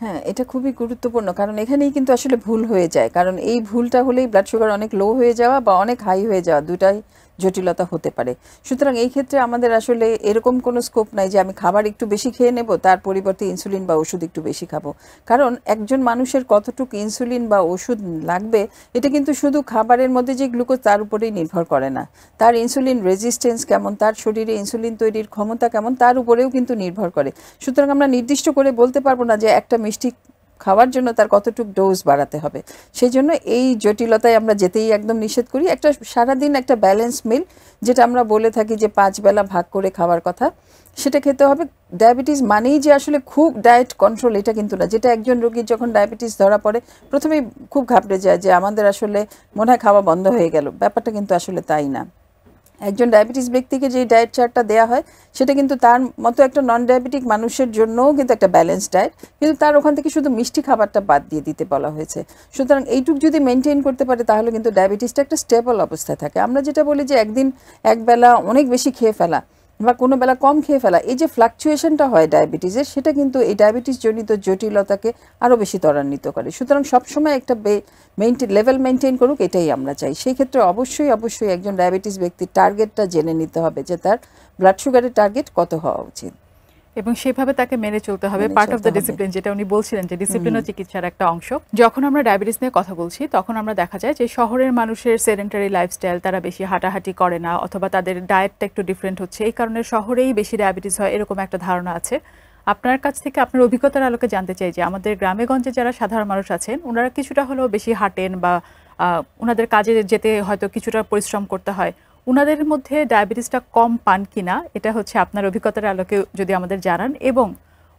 হ্যাঁ, এটা খুবই গুরুত্বপূর্ণ, কারণ এখানেই কিন্তু আসলে ভুল হয়ে যায়। কারণ এই ভুলটা হলেই ব্লাড সুগার অনেক লো হয়ে যাওয়া বা অনেক হাই হয়ে যাওয়া, দুটাই জটিলতা হতে পারে। সুতরাং এই ক্ষেত্রে আমাদের আসলে এরকম কোনো স্কোপ নাই যে আমি খাবার একটু বেশি খেয়ে নেব, তার পরিবর্তে ইনসুলিন বা ওষুধ একটু বেশি খাবো। কারণ একজন মানুষের কতটুকু ইনসুলিন বা ওষুধ লাগবে এটা কিন্তু শুধু খাবারের মধ্যে যে গ্লুকোজ তার উপরেই নির্ভর করে না, তার ইনসুলিন রেজিস্ট্যান্স কেমন, তার শরীরে ইনসুলিন তৈরির ক্ষমতা কেমন, তার উপরেও কিন্তু নির্ভর করে। সুতরাং আমরা নির্দিষ্ট করে বলতে পারবো না যে একটা মিষ্টি খাওয়ার জন্য তার কতটুকু ডোজ বাড়াতে হবে। সেই জন্য এই জটিলতায় আমরা যেতেই একদম নিষেধ করি। একটা সারাদিন একটা ব্যালেন্স মিল, যেটা আমরা বলে থাকি যে 5 বেলা ভাগ করে খাওয়ার কথা, সেটা খেতে হবে। ডায়াবেটিস মানেই যে আসলে খুব ডায়েট কন্ট্রোল, এটা কিন্তু না। যেটা একজন রোগীর যখন ডায়াবেটিস ধরা পড়ে প্রথমেই খুব ঘাবড়ে যায় যে আমাদের আসলে মনে হয় খাওয়া বন্ধ হয়ে গেল, ব্যাপারটা কিন্তু আসলে তাই না। একজন ডায়াবেটিস ব্যক্তিকে যে ডায়েট চার্টটা দেওয়া হয় সেটা কিন্তু তার মতো একটা নন ডায়াবেটিক মানুষের জন্যও কিন্তু একটা ব্যালেন্স ডায়েট, কিন্তু তার ওখান থেকে শুধু মিষ্টি খাবারটা বাদ দিয়ে দিতে বলা হয়েছে। সুতরাং এইটুক যদি মেনটেন করতে পারে তাহলে কিন্তু ডায়াবেটিসটা একটা স্টেবল অবস্থায় থাকে। আমরা যেটা বলি যে একদিন একবেলা অনেক বেশি খেয়ে ফেলা বা কোনো বেলা কম খেয়ে ফেলা, এই যে ফ্লাকচুয়েশনটা হয় ডায়াবেটিসের, সেটা কিন্তু এই ডায়াবেটিস জনিত জটিলতাকে আরও বেশি ত্বরান্বিত করে। সুতরাং সবসময় একটা লেভেল মেনটেন করুক, এটাই আমরা চাই। সেই ক্ষেত্রে অবশ্যই একজন ডায়াবেটিস ব্যক্তির টার্গেটটা জেনে নিতে হবে যে তার ব্লাড সুগারের টার্গেট কত হওয়া উচিত, এবং সেভাবে তাকে মেনে চলতে হবে। পার্ট অফ দ্য ডিসিপ্লিন, যেটা উনি বলছিলেন যে ডিসিপ্লিনও চিকিৎসার একটা অংশ। যখন আমরা ডায়াবেটিস নিয়ে কথা বলছি তখন আমরা দেখা যায় যে শহরের মানুষের সেডেন্টারি লাইফস্টাইল, তারা বেশি হাঁটাহাঁটি করে না অথবা তাদের ডায়েটটা একটু ডিফারেন্ট হচ্ছে, এই কারণে শহরেই বেশি ডায়াবেটিস হয়, এরকম একটা ধারণা আছে। আপনার কাছ থেকে আপনার অভিজ্ঞতার আলোকে জানতে চাই যে আমাদের গ্রামেগঞ্জে যারা সাধারণ মানুষ আছেন ওনারা কিছুটা হলেও বেশি হাঁটেন বা ওনাদের কাজে যেতে হয়তো কিছুটা পরিশ্রম করতে হয়, উনাদের মধ্যে ডায়াবেটিসটা কম পান কিনা, এটা হচ্ছে আপনার অভিজ্ঞতার আলোকে যদি আমাদের জানান। এবং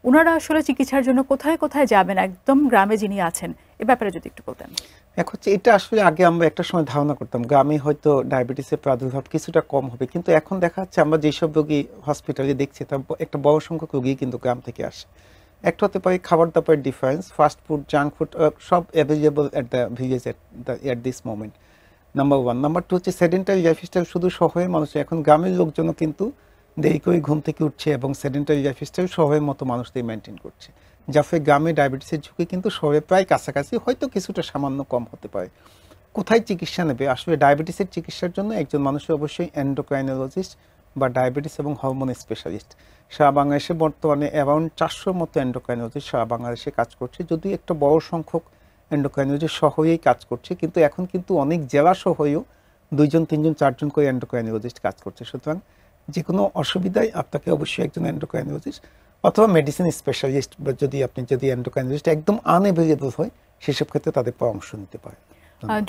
উনারা আসলে চিকিৎসার জন্য কোথায় কোথায় যাবেন একদম গ্রামে যিনি আছেন, এ ব্যাপারে যদি একটু বলতেন। এখন এটা আসলে আগে আমরা একটা সময় ধারণা করতাম গ্রামে হয়তো ডায়াবেটিসের প্রাদুর্ভাব কিছুটা কম হবে, কিন্তু এখন দেখা যাচ্ছে আমরা যেসব রোগী হসপিটালে দেখছি তার একটা বড় সংখ্যক রোগী কিন্তু গ্রাম থেকে আসে। একটা হতে পারে খাবার দাবারের difference, fast food, junk food সব available at the village at this moment, number 1। Number 2 হচ্ছে সেডেন্টারি লাইফস্টাইল। শুধু শহরের মানুষ, এখন গ্রামের লোকজনও কিন্তু দেরি করে ঘুম থেকে উঠছে এবং সেডেন্টারি লাইফস্টাইল শহরের মতো মানুষদের মেনটেন করছে, যার ফলে গ্রামে ডায়াবেটিসের ঝুঁকি কিন্তু শহরে প্রায় কাছাকাছি, হয়তো কিছুটা সামান্য কম হতে পারে। কোথায় চিকিৎসা নেবে? আসলে ডায়াবেটিসের চিকিৎসার জন্য একজন মানুষের অবশ্যই এন্ডোক্রাইনোলজিস্ট বা ডায়াবেটিস এবং হরমোন স্পেশালিস্ট। সারা বাংলাদেশে বর্তমানে অ্যারাউন্ড 400 মতো এন্ডোক্রাইনোলজিস্ট সারা বাংলাদেশে কাজ করছে, যদি একটা বড় সংখ্যক এন্ডোক্রাইনোলজিস্ট শহরেই কাজ করছে, কিন্তু এখন কিন্তু অনেক জেলা শহরেও 2জন 3জন 4জন করে এন্ডোক্রাইনোলজিস্ট কাজ করছে। সুতরাং যে কোনো অসুবিধায় আপনাকে অবশ্যই একজন এন্ডোক্রাইনোলজিস্ট অথবা মেডিসিন স্পেশালিস্ট, যদি এন্ডোক্রাইনোলজিস্ট একদম আনএভেলেবল হয় সেসব ক্ষেত্রে তাদের পরামর্শ নিতে পারে।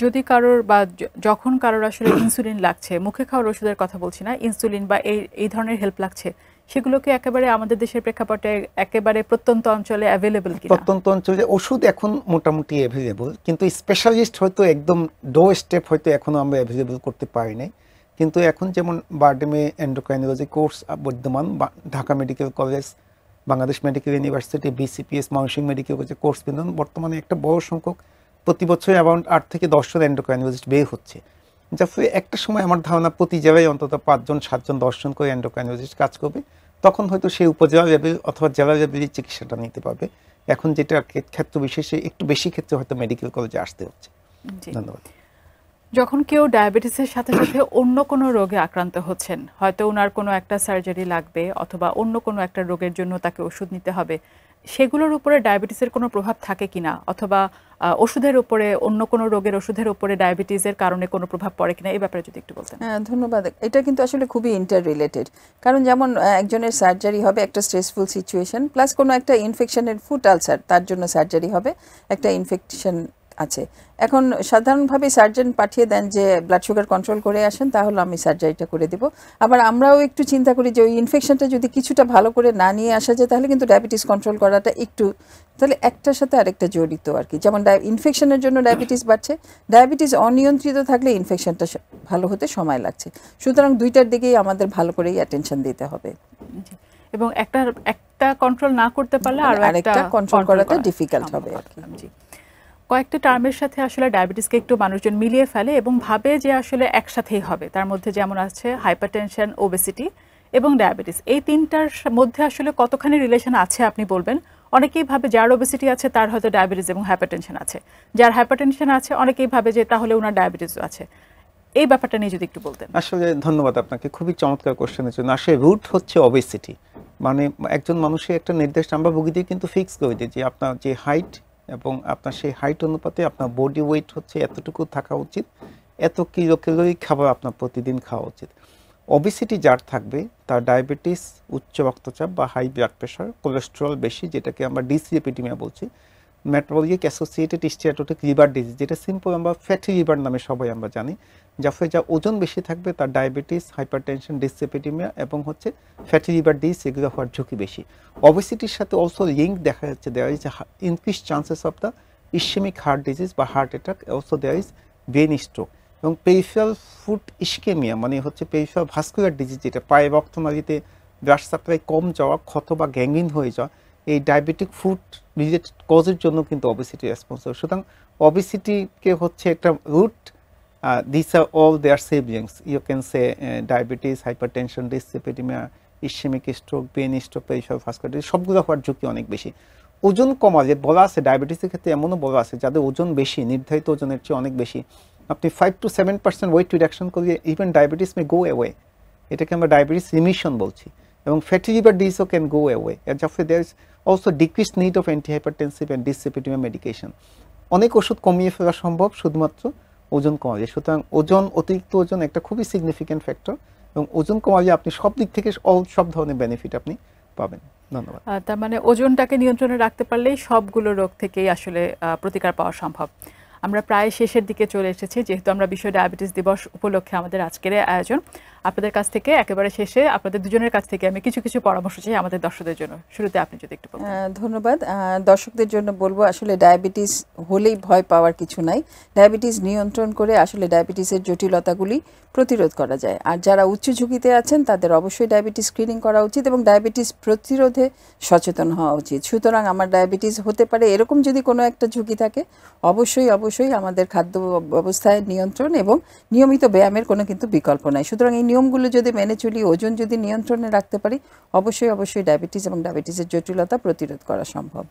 যদি কারোর বা যখন কারোর আসলে ইনসুলিন লাগছে, মুখে খাওয়ার ওষুধের কথা বলছি না, ইনসুলিন বা এই ধরনের হেল্প লাগছে, সেগুলোকে একেবারে আমাদের দেশের প্রেক্ষাপটে একেবারে প্রত্যন্ত অঞ্চলে অ্যাভেলেবল কিনা? প্রত্যন্ত অঞ্চলে ওষুধ এখন মোটামুটি অ্যাভেলেবল, কিন্তু স্পেশালিস্ট হয়তো একদম ডো স্টেপ হয়তো এখনো আমরা অ্যাভেলেবল করতে পারি নাই। কিন্তু এখন যেমন বারডেমে endocrinology course Bardhaman, Dhaka medical college, Bangladesh medical university, BCPS, Mymensingh medical কলেজে কোর্স বিধান বর্তমানে একটা বড় সংখ্যক প্রতি বছর অ্যারাউন্ড 8 থেকে 10 জন এন্ডোক্রাইনোলজিস্ট বের হচ্ছে, যার ফলে একটা সময় আমার ধারণা প্রতি জেলায় অন্তত 5 জন 7 জন 10 জন করে এন্ডোক্রাইনোলজিস্ট কাজ করবে, তখন হয়তো সেই উপজেলা লেভেল অথবা জেলা লেভেলে চিকিৎসাটা নিতে পারবে। এখন যেটা ক্ষেত্র বিশেষে একটু বেশি ক্ষেত্রে হয়তো মেডিকেল কলেজে আসতে হচ্ছে। ধন্যবাদ। যখন কেউ ডায়াবেটিসের সাথে সাথে অন্য কোনো রোগে আক্রান্ত হচ্ছেন, হয়তো ওনার কোনো একটা সার্জারি লাগবে অথবা অন্য কোনো একটা রোগের জন্য তাকে ওষুধ নিতে হবে, সেগুলোর উপরে ডায়াবেটিসের কোনো প্রভাব থাকে কিনা, অথবা ওষুধের উপরে, অন্য কোনো রোগের ওষুধের উপরে ডায়াবেটিসের কারণে কোনো প্রভাব পড়ে কিনা, এই ব্যাপারে যদি একটু বলতেন। হ্যাঁ, ধন্যবাদ। এটা কিন্তু আসলে খুবই ইন্টার রিলেটেড, কারণ যেমন একজনের সার্জারি হবে একটা স্ট্রেসফুল সিচুয়েশন, প্লাস কোনো একটা ইনফেকশনের ফুট আলসার, তার জন্য সার্জারি হবে, একটা ইনফেকশন আছে। এখন সাধারণভাবে সার্জন পাঠিয়ে দেন যে ব্লাড সুগার কন্ট্রোল করে আসেন, তাহলে আমি সার্জারিটা করে দেব। আবার আমরাও একটু চিন্তা করি যে ওই ইনফেকশনটা যদি কিছুটা ভালো করে না নিয়ে আসা যায় তাহলে কিন্তু ডায়াবেটিস কন্ট্রোল করাটা একটু, তাহলে একটার সাথে আরেকটা জড়িত আর কি। যেমন ইনফেকশনের জন্য ডায়াবেটিস বাড়ছে, ডায়াবেটিস অনিয়ন্ত্রিত থাকলে ইনফেকশনটা ভালো হতে সময় লাগছে। সুতরাং দুইটার দিকেই আমাদের ভালো করেই অ্যাটেনশন দিতে হবে, এবং একটা কন্ট্রোল না করতে পারলে আরেকটা কন্ট্রোল করাটা ডিফিকাল্ট হবে আর কি। কয়েকটা টার্মের সাথে আসলে ডায়াবেটিসকে একটু মানুষজন মিলিয়ে ফেলে এবং ভাবে যে আসলে একসাথেই হবে। তার মধ্যে যেমন আছে হাইপারটেনশন, ওবেসিটি এবং ডায়াবেটিস। এই তিনটার মধ্যে আসলে কতখানি রিলেশন আছে আপনি বলবেন? অনেকেই ভাবে যার ওবেসিটি আছে তার হয়তো ডায়াবেটিস এবং হাইপারটেনশন আছে, যার হাইপারটেনশন আছে অনেকেই ভাবে যে তাহলে ওনার ডায়াবেটিসও আছে। এই ব্যাপারটা নিয়ে যদি একটু বলতেন। আসলে ধন্যবাদ আপনাকে, খুবই চমৎকার কোশ্চেনের জন্য। আসলে রুট হচ্ছে ওবেসিটি, মানে একজন মানুষের একটা নির্দিষ্ট, আমরা রোগীদের কিন্তু ফিক্স করে দিই যে আপনার যে হাইট এবং আপনার সেই হাইট অনুপাতে আপনার বডি ওয়েট হচ্ছে এতটুকু থাকা উচিত, এত কিলো ক্যালোরি খাবার আপনার প্রতিদিন খাওয়া উচিত। ওবেসিটি যার থাকবে তার ডায়াবেটিস, উচ্চ রক্তচাপ বা হাই ব্লাড প্রেশার, কোলেস্টেরল বেশি, যেটাকে আমরা ডিসলিপিডিমিয়া বলছি, metabolic associated steatotic liver disease, যেটা সিম্পল আমরা ফ্যাটি লিভার নামে সবাই আমরা জানি, যার ফলে যা ওজন বেশি থাকবে তার ডায়াবেটিস, হাইপারটেনশন, ডিসলিপিডিমিয়া এবং হচ্ছে ফ্যাটি লিভার ডিজিজ এগুলো হওয়ার ঝুঁকি বেশি। ওবেসিটির সাথে অলসো লিঙ্ক দেখা যাচ্ছে, there is increase chances of the ischaemic heart disease বা heart attack, also there is brain stroke এবং পেরিফেরাল ফুট ইসকেমিয়া, মানে হচ্ছে পেরিফেরাল ভাস্কুলার ডিজিজ, যেটা পায়ে রক্তনালীতে ব্লাড সাপ্লাই কম যাওয়া, ক্ষত বা গ্যাংগ্রিন হয়ে যাওয়া, এই ডায়াবেটিক ফুড রিলেটেড কজের জন্য কিন্তু ওবেসিটি রেসপন্সিবল। সুতরাং ওবেসিটিকে হচ্ছে একটা root, this are all their siblings, you can say diabetes, hypertension, dyslipidaemia, ischaemic stroke, brain stroke, peripheral vascular disease, সবগুলো হওয়ার ঝুঁকি অনেক বেশি। ওজন কমালে বলা আছে, ডায়াবেটিসের ক্ষেত্রে এমনও বলা আছে যাদের ওজন বেশি, নির্ধারিত ওজনের চেয়ে অনেক বেশি, আপনি 5 to 7% ওয়েট রিডাকশন করলে even diabetes may go away, এটাকে আমরা ডায়াবেটিস রিমিশন বলছি, এবং ফ্যাটি লিভার ডিজিজও ক্যান গো অ্যাওয়ে। যার ফলে there is also decrease need of antihypertensive and dyslipidaemia medication. অনেক ওষুধ কমিয়ে ফেলা সম্ভব শুধুমাত্র ওজন কমালে। সুতরাং ওজন, অতিরিক্ত ওজন একটা খুবই সিগনিফিক্যান্ট ফ্যাক্টর, এবং ওজন কমালে আপনি সব দিক থেকে সব ধরনের বেনিফিট আপনি পাবেন। ধন্যবাদ। তার মানে ওজনটাকে নিয়ন্ত্রণে রাখতে পারলেই সবগুলো রোগ থেকেই আসলে প্রতিকার পাওয়া সম্ভব। আমরা প্রায় শেষের দিকে চলে এসেছি, যেহেতু আমরা বিশ্ব ডায়াবেটিস দিবস উপলক্ষে আমাদের আজকের আয়োজন। আপনাদের কাছ থেকে একেবারে শেষে আপনাদের দুজনের কাছ থেকে আমি কিছু কিছু পরামর্শ চাই আমাদের দর্শকদের জন্য। শুরুতে আপনি যদি একটু বলেন। ধন্যবাদ। দর্শকদের জন্য বলবো, আসলে ডায়াবেটিস হলেই ভয় পাওয়ার কিছু নাই। ডায়াবেটিস নিয়ন্ত্রণ করে আসলে ডায়াবেটিসের জটিলতাগুলি প্রতিরোধ করা যায়। আর যারা উচ্চ ঝুঁকিতে আছেন তাদের অবশ্যই ডায়াবেটিস স্ক্রিনিং করা উচিত এবং ডায়াবেটিস প্রতিরোধে সচেতন হওয়া উচিত। সুতরাং আমার ডায়াবেটিস হতে পারে এরকম যদি কোনো একটা ঝুঁকি থাকে, অবশ্যই আমাদের খাদ্য ব্যবস্থায় নিয়ন্ত্রণ এবং নিয়মিত ব্যায়ামের কোনো কিন্তু বিকল্প নাই। সুতরাং এই নিয়মগুলো যদি মেনে চলি, ওজন যদি নিয়ন্ত্রণে রাখতে পারি, অবশ্যই ডায়াবেটিস এবং ডায়াবেটিসের জটিলতা প্রতিরোধ করা সম্ভব।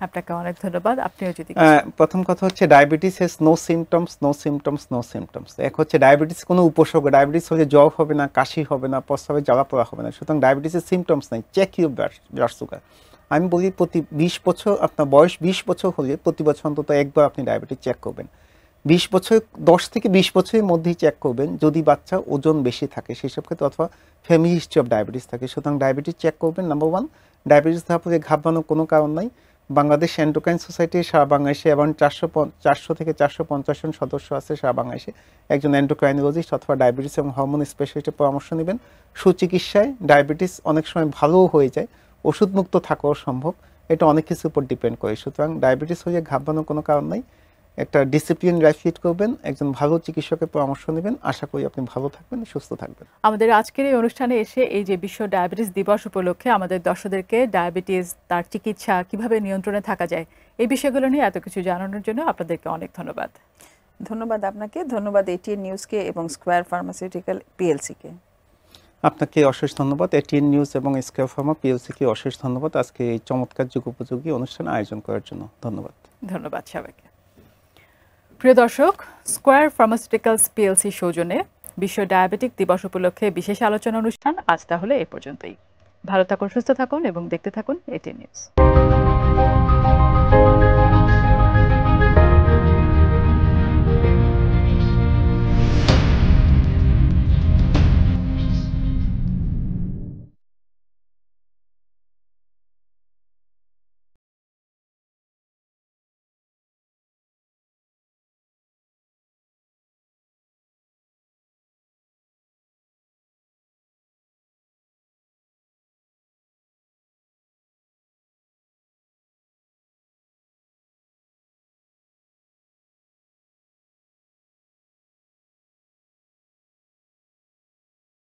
আপনাকে অনেক ধন্যবাদ। আপনিও যদি প্রথম কথা হচ্ছে diabetes has no symptoms, no symptoms, no symptoms. এক হচ্ছে ডায়াবেটিস কোনো উপসর্গ, ডায়াবেটিস হলে জ্বর হবে না, কাশি হবে না, প্রস্রাবে জ্বালা পোড়া হবে না। সুতরাং ডায়াবেটিসের সিমটমস নাই। Check your blood sugar. আমি বলি প্রতি 20 বছর, আপনার বয়স 20 বছর হলে প্রতি বছর অন্তত একবার আপনি ডায়াবেটিস চেক করবেন। 20 বছর, 10 থেকে 20 বছরের মধ্যেই চেক করবেন যদি বাচ্চা ওজন বেশি থাকে সেসব ক্ষেত্রে, অথবা ফ্যামিলি হিস্ট্রি অফ ডায়াবেটিস থাকে। সুতরাং ডায়াবেটিস চেক করবেন। নাম্বার 1, ডায়াবেটিস থাকলে ঘাবড়ানোর কোনো কারণ নাই। বাংলাদেশ এন্ডোক্রাইন সোসাইটি সারা বাংলাদেশে এবং 400 থেকে 450 জন সদস্য আছে সারা বাংলাদেশে। একজন এন্ডোক্রাইনোলজিস্ট অথবা ডায়াবেটিস এবং হরমোন স্পেশালিস্টের পরামর্শ নেবেন। সুচিকিৎসায় ডায়াবেটিস অনেক সময় ভালোও হয়ে যায়, ওষুধমুক্ত থাকাও সম্ভব। এটা অনেক কিছুর উপর ডিপেন্ড করে। সুতরাং ডায়াবেটিস হয়ে ঘাবড়ানোর কোনো কারণ নাই। একটা ডিসিপ্লিন লাইফ লিড করবেন, একজন ভালো চিকিৎসকের পরামর্শ নেবেন, আশা করি আপনি ভালো থাকবেন, সুস্থ থাকবেন। আমাদের আজকের এই অনুষ্ঠানে এসে এই যে বিশ্ব ডায়াবেটিস দিবস উপলক্ষে আমাদের দর্শকদেরকে ডায়াবেটিস, তার চিকিৎসা, কিভাবে নিয়ন্ত্রণে থাকা যায়, এই বিষয়গুলো নিয়ে এত কিছু জানানোর জন্য আপনাদেরকে অনেক ধন্যবাদ। ধন্যবাদ আপনাকে, ধন্যবাদ এটিএন নিউজকে এবং স্কয়ার ফার্মাসিউটিক্যাল পিএলসিকে। আপনাকে অশেষ ধন্যবাদ। এটিএন নিউজ এবং স্কয়ার ফার্মা পিএলসিকে অশেষ ধন্যবাদ আজকে এই চমৎকার যুগোপযোগী অনুষ্ঠান আয়োজন করার জন্য। ধন্যবাদ। ধন্যবাদ সবাইকে। প্রিয় দর্শক, স্কয়ার ফার্মাসিউটিক্যালস পিএলসি সৌজন্যে বিশ্ব ডায়াবেটিক দিবস উপলক্ষে বিশেষ আলোচনা অনুষ্ঠান আজ তাহলে এ পর্যন্তই। ভালো থাকুন, সুস্থ থাকুন এবং দেখতে থাকুন এটিএন নিউজ।